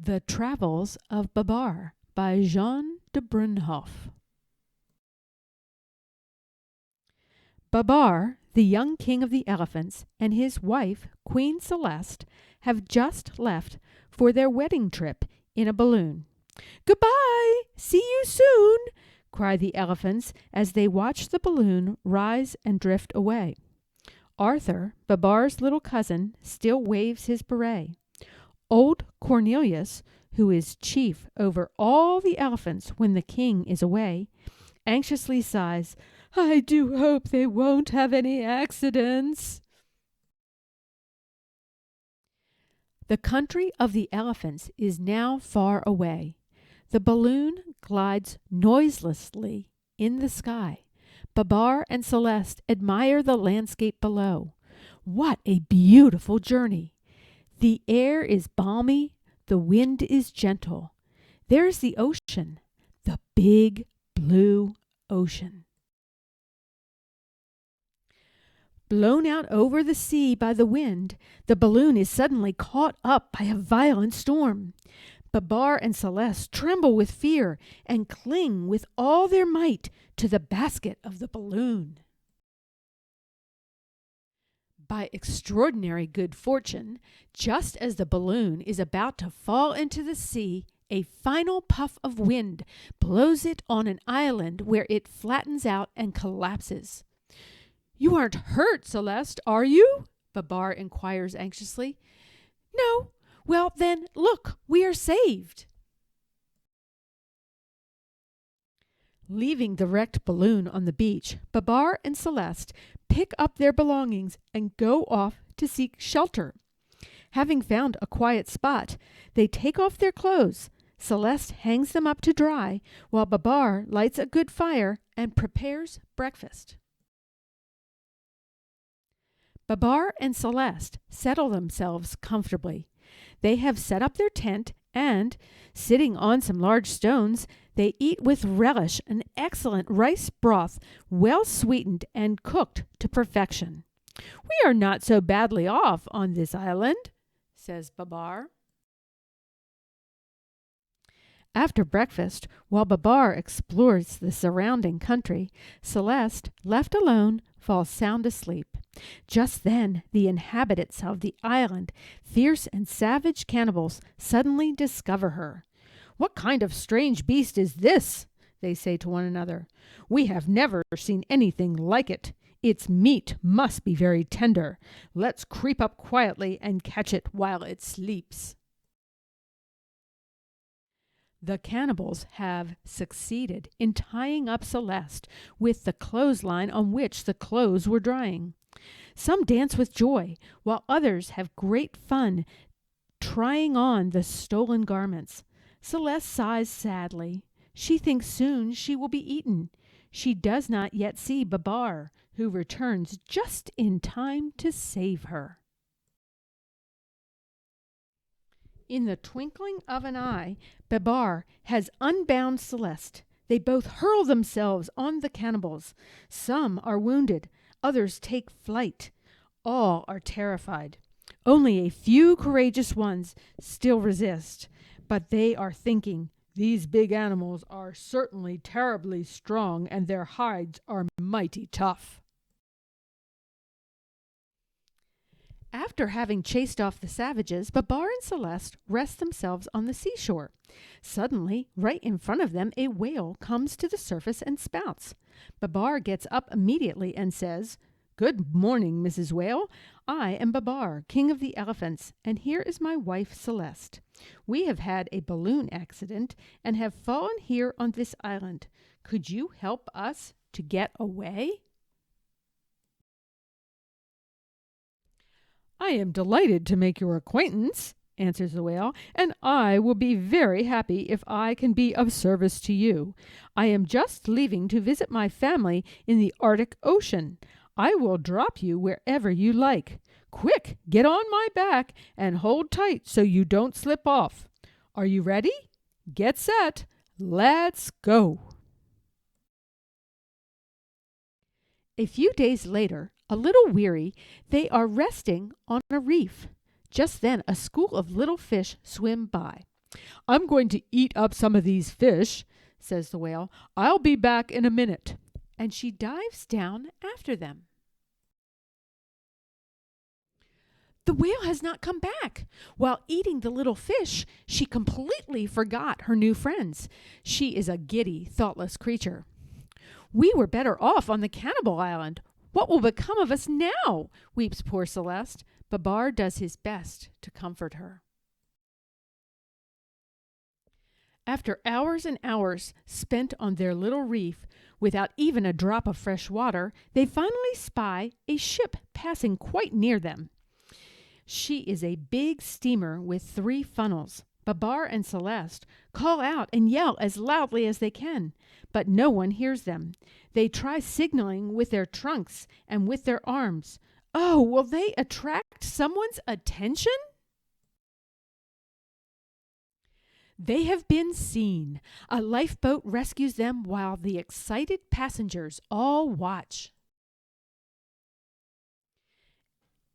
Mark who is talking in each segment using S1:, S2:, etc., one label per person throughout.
S1: The Travels of Babar by Jean de Brunhoff. Babar, the young king of the elephants, and his wife, Queen Celeste, have just left for their wedding trip in a balloon. "Goodbye! See you soon!" cry the elephants as they watch the balloon rise and drift away. Arthur, Babar's little cousin, still waves his beret. Old Cornelius, who is chief over all the elephants when the king is away, anxiously sighs, "I do hope they won't have any accidents." The country of the elephants is now far away. The balloon glides noiselessly in the sky. Babar and Celeste admire the landscape below. What a beautiful journey! The air is balmy, the wind is gentle. There's the ocean, the big blue ocean. Blown out over the sea by the wind, the balloon is suddenly caught up by a violent storm. Babar and Celeste tremble with fear and cling with all their might to the basket of the balloon. By extraordinary good fortune, just as the balloon is about to fall into the sea, a final puff of wind blows it on an island where it flattens out and collapses. "You aren't hurt, Celeste, are you?" Babar inquires anxiously. "No. Well, then, look, we are saved." Leaving the wrecked balloon on the beach, Babar and Celeste pick up their belongings and go off to seek shelter. Having found a quiet spot, they take off their clothes. Celeste hangs them up to dry, while Babar lights a good fire and prepares breakfast. Babar and Celeste settle themselves comfortably. They have set up their tent and, sitting on some large stones, they eat with relish an excellent rice broth, well sweetened and cooked to perfection. "We are not so badly off on this island," says Babar. After breakfast, while Babar explores the surrounding country, Celeste, left alone, falls sound asleep. Just then, the inhabitants of the island, fierce and savage cannibals, suddenly discover her. "What kind of strange beast is this?" they say to one another. "We have never seen anything like it. Its meat must be very tender. Let's creep up quietly and catch it while it sleeps." The cannibals have succeeded in tying up Celeste with the clothesline on which the clothes were drying. Some dance with joy, while others have great fun trying on the stolen garments. Celeste sighs sadly. She thinks soon she will be eaten. She does not yet see Babar, who returns just in time to save her. In the twinkling of an eye, Babar has unbound Celeste. They both hurl themselves on the cannibals. Some are wounded, others take flight. All are terrified. Only a few courageous ones still resist, but they are thinking, "These big animals are certainly terribly strong, and their hides are mighty tough." After having chased off the savages, Babar and Celeste rest themselves on the seashore. Suddenly, right in front of them, a whale comes to the surface and spouts. Babar gets up immediately and says, "Good morning, Mrs. Whale. I am Babar, king of the elephants, and here is my wife Celeste. We have had a balloon accident and have fallen here on this island. Could you help us to get away?" "I am delighted to make your acquaintance," answers the whale, "and I will be very happy if I can be of service to you. I am just leaving to visit my family in the Arctic Ocean. I will drop you wherever you like. Quick, get on my back and hold tight so you don't slip off. Are you ready? Get set. Let's go." A few days later, a little weary, they are resting on a reef. Just then a school of little fish swim by. I'm going to eat up some of these fish, says the whale. I'll be back in a minute. And she dives down after them. The whale has not come back. While eating the little fish, she completely forgot her new friends. She is a giddy, thoughtless creature. We were better off on the Cannibal Island. What will become of us now? Weeps poor Celeste. Babar does his best to comfort her. After hours and hours spent on their little reef, without even a drop of fresh water, they finally spy a ship passing quite near them. She is a big steamer with 3 funnels. Babar and Celeste call out and yell as loudly as they can, but no one hears them. They try signaling with their trunks and with their arms. Oh, will they attract someone's attention? They have been seen. A lifeboat rescues them while the excited passengers all watch.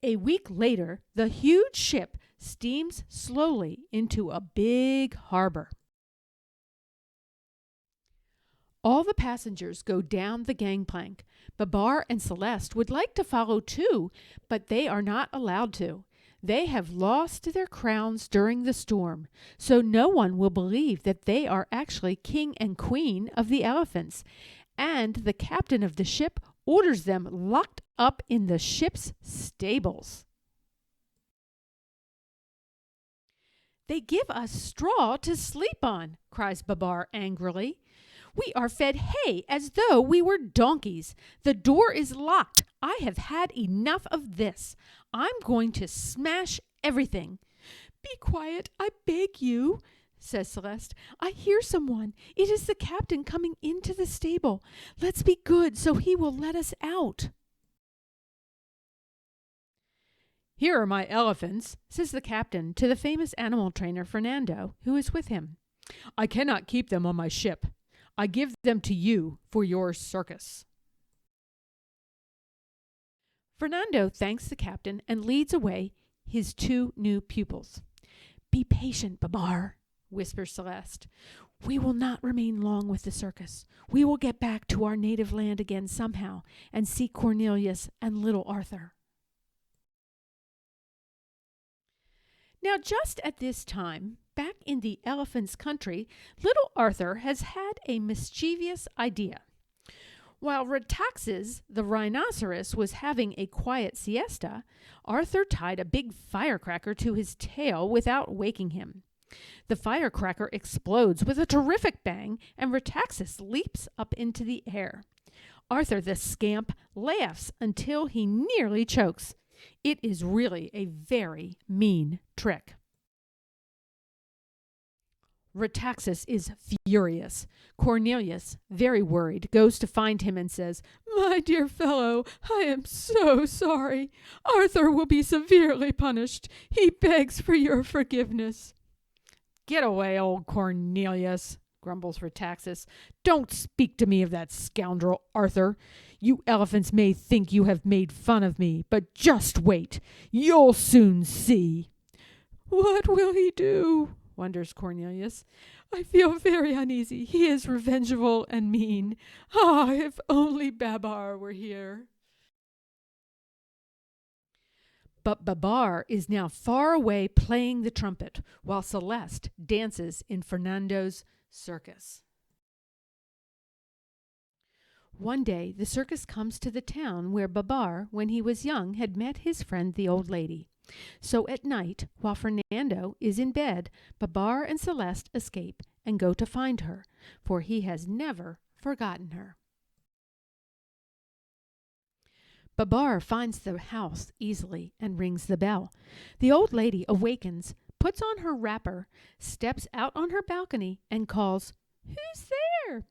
S1: A week later, the huge ship steams slowly into a big harbor. All the passengers go down the gangplank. Babar and Celeste would like to follow too, but they are not allowed to. They have lost their crowns during the storm, so no one will believe that they are actually king and queen of the elephants, and the captain of the ship orders them locked up in the ship's stables. They give us straw to sleep on, cries Babar angrily. We are fed hay as though we were donkeys. The door is locked. I have had enough of this. I'm going to smash everything. Be quiet, I beg you, says Celeste. I hear someone. It is the captain coming into the stable. Let's be good so he will let us out. Here are my elephants, says the captain to the famous animal trainer Fernando, who is with him. I cannot keep them on my ship. I give them to you for your circus. Fernando thanks the captain and leads away his 2 new pupils. Be patient, Babar, whispers Celeste. We will not remain long with the circus. We will get back to our native land again somehow and see Cornelius and little Arthur. Now, just at this time, back in the elephant's country, little Arthur has had a mischievous idea. While Rhinoceroses, the rhinoceros, was having a quiet siesta, Arthur tied a big firecracker to his tail without waking him. The firecracker explodes with a terrific bang, and Rhinoceroses leaps up into the air. Arthur the scamp laughs until he nearly chokes. It is really a very mean trick. Rhinoceroses is furious. Cornelius, very worried, goes to find him and says, My dear fellow, I am so sorry. Arthur will be severely punished. He begs for your forgiveness. Get away, old Cornelius, grumbles Rhinoceroses. Don't speak to me of that scoundrel Arthur. You elephants may think you have made fun of me, but just wait. You'll soon see. What will he do? Wonders Cornelius. I feel very uneasy. He is revengeful and mean. Ah, if only Babar were here. But Babar is now far away playing the trumpet, while Celeste dances in Fernando's circus. One day the circus comes to the town where Babar, when he was young, had met his friend the old lady. So at night, while Fernando is in bed, Babar and Celeste escape and go to find her, for he has never forgotten her. Babar finds the house easily and rings the bell. The old lady awakens, puts on her wrapper, steps out on her balcony, and calls, Who's there?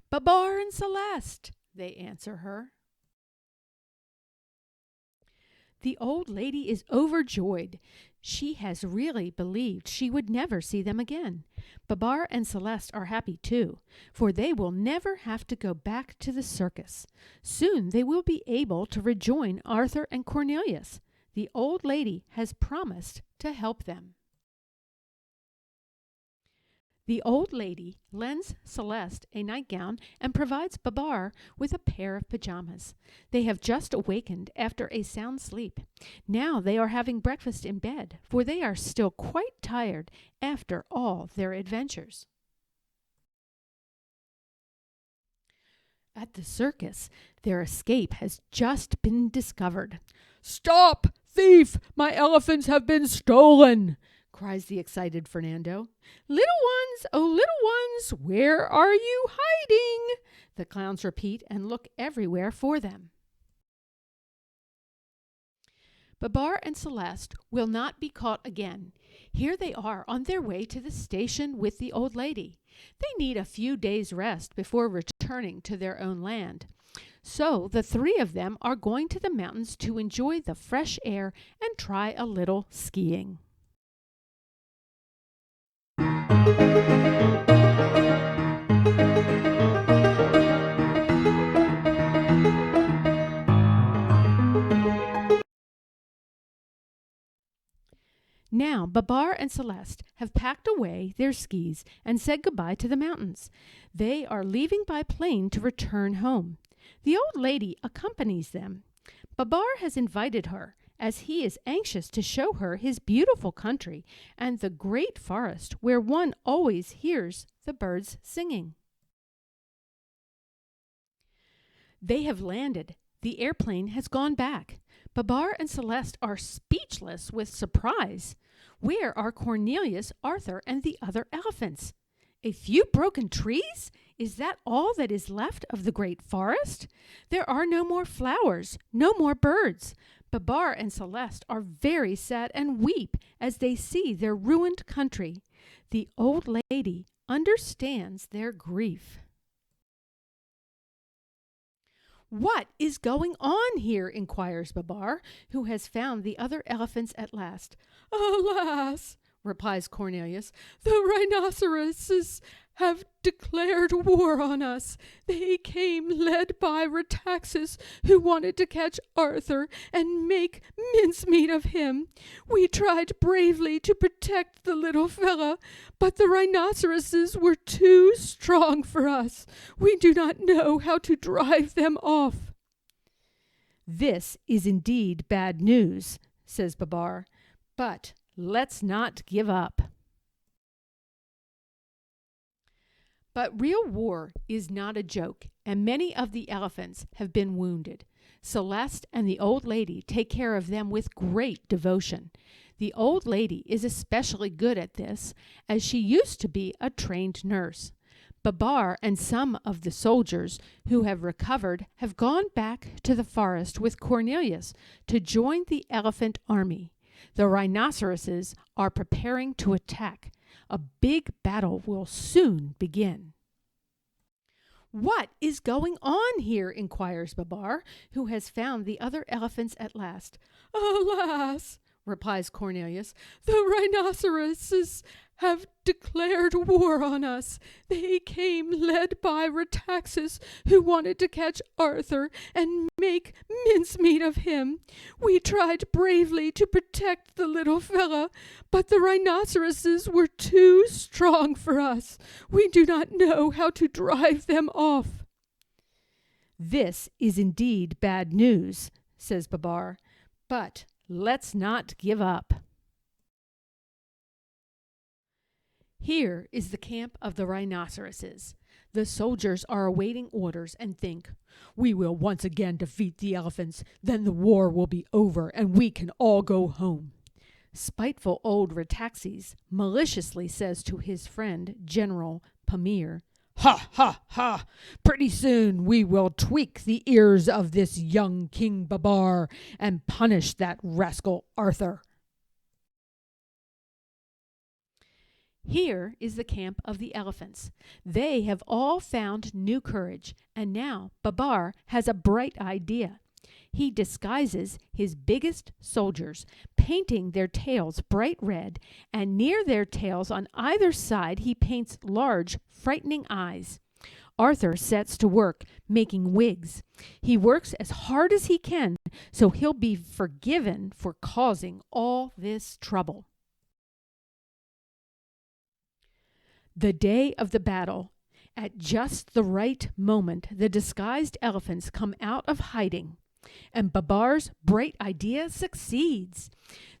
S1: Babar and Celeste, they answer her. The old lady is overjoyed. She has really believed she would never see them again. Babar and Celeste are happy too, for they will never have to go back to the circus. Soon they will be able to rejoin Arthur and Cornelius. The old lady has promised to help them. The old lady lends Celeste a nightgown and provides Babar with a pair of pajamas. They have just awakened after a sound sleep. Now they are having breakfast in bed, for they are still quite tired after all their adventures. At the circus, their escape has just been discovered. "Stop, thief! My elephants have been stolen!" cries the excited Fernando. "Little ones, oh little ones, where are you hiding?" the clowns repeat and look everywhere for them. Babar and Celeste will not be caught again. Here they are on their way to the station with the old lady. They need a few days' rest before returning to their own land. So the three of them are going to the mountains to enjoy the fresh air and try a little skiing. Now, Babar and Celeste have packed away their skis and said goodbye to the mountains. They are leaving by plane to return home. The old lady accompanies them. Babar has invited her, as he is anxious to show her his beautiful country and the great forest where one always hears the birds singing. They have landed. The airplane has gone back. Babar and Celeste are speechless with surprise. Where are Cornelius, Arthur, and the other elephants? A few broken trees? Is that all that is left of the great forest? There are no more flowers, no more birds. Babar and Celeste are very sad and weep as they see their ruined country. The old lady understands their grief. "What is going on here?" inquires Babar, who has found the other elephants at last. "Alas," replies Cornelius, "the rhinoceroses have declared war on us. They came led by Rhinoceroses, who wanted to catch Arthur and make mincemeat of him. We tried bravely to protect the little fella, but the rhinoceroses were too strong for us. We do not know how to drive them off." "This is indeed bad news," says Babar, "but let's not give up." But real war is not a joke, and many of the elephants have been wounded. Celeste and the old lady take care of them with great devotion. The old lady is especially good at this, as she used to be a trained nurse. Babar and some of the soldiers who have recovered have gone back to the forest with Cornelius to join the elephant army. The rhinoceroses are preparing to attack. A big battle will soon begin. "What is going on here?" inquires Babar, who has found the other elephants at last. "Alas," replies Cornelius, "the rhinoceroses have declared war on us. They came led by Rhinoceroses, who wanted to catch Arthur and make mincemeat of him. We tried bravely to protect the little fella, but the rhinoceroses were too strong for us. We do not know how to drive them off." "This is indeed bad news," says Babar, "but let's not give up." Here is the camp of the rhinoceroses. The soldiers are awaiting orders and think, "We will once again defeat the elephants, then the war will be over and we can all go home." Spiteful old Rhinoceroses maliciously says to his friend, General Pamir, "Ha, ha, ha! Pretty soon we will tweak the ears of this young King Babar and punish that rascal Arthur." Here is the camp of the elephants. They have all found new courage, and now Babar has a bright idea. He disguises his biggest soldiers, painting their tails bright red, and near their tails on either side he paints large, frightening eyes. Arthur sets to work making wigs. He works as hard as he can, so he'll be forgiven for causing all this trouble. The day of the battle. At just the right moment, the disguised elephants come out of hiding, and Babar's bright idea succeeds.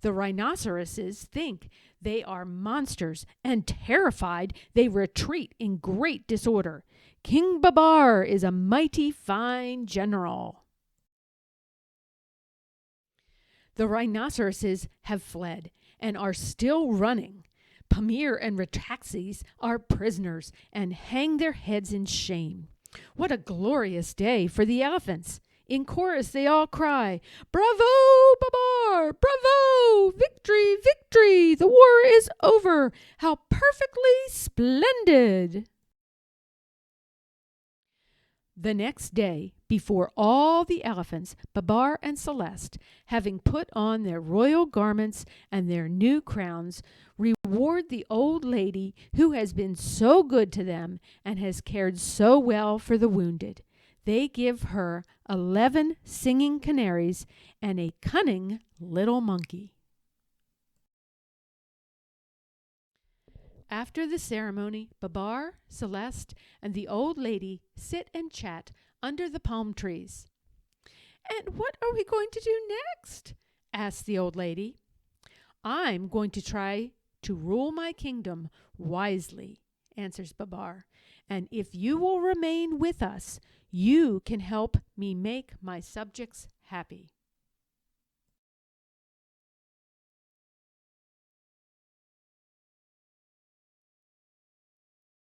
S1: The rhinoceroses think they are monsters, and terrified, they retreat in great disorder. King Babar is a mighty fine general. The rhinoceroses have fled and are still running. Pamir and Rataxes are prisoners and hang their heads in shame. What a glorious day for the elephants! In chorus they all cry, "Bravo, Babar! Bravo! Victory, victory! The war is over! How perfectly splendid!" The next day, before all the elephants, Babar and Celeste, having put on their royal garments and their new crowns, reward the old lady who has been so good to them and has cared so well for the wounded. They give her 11 singing canaries and a cunning little monkey. After the ceremony, Babar, Celeste, and the old lady sit and chat under the palm trees. "And what are we going to do next?" asks the old lady. "I'm going to try to rule my kingdom wisely," answers Babar. "And if you will remain with us, you can help me make my subjects happy."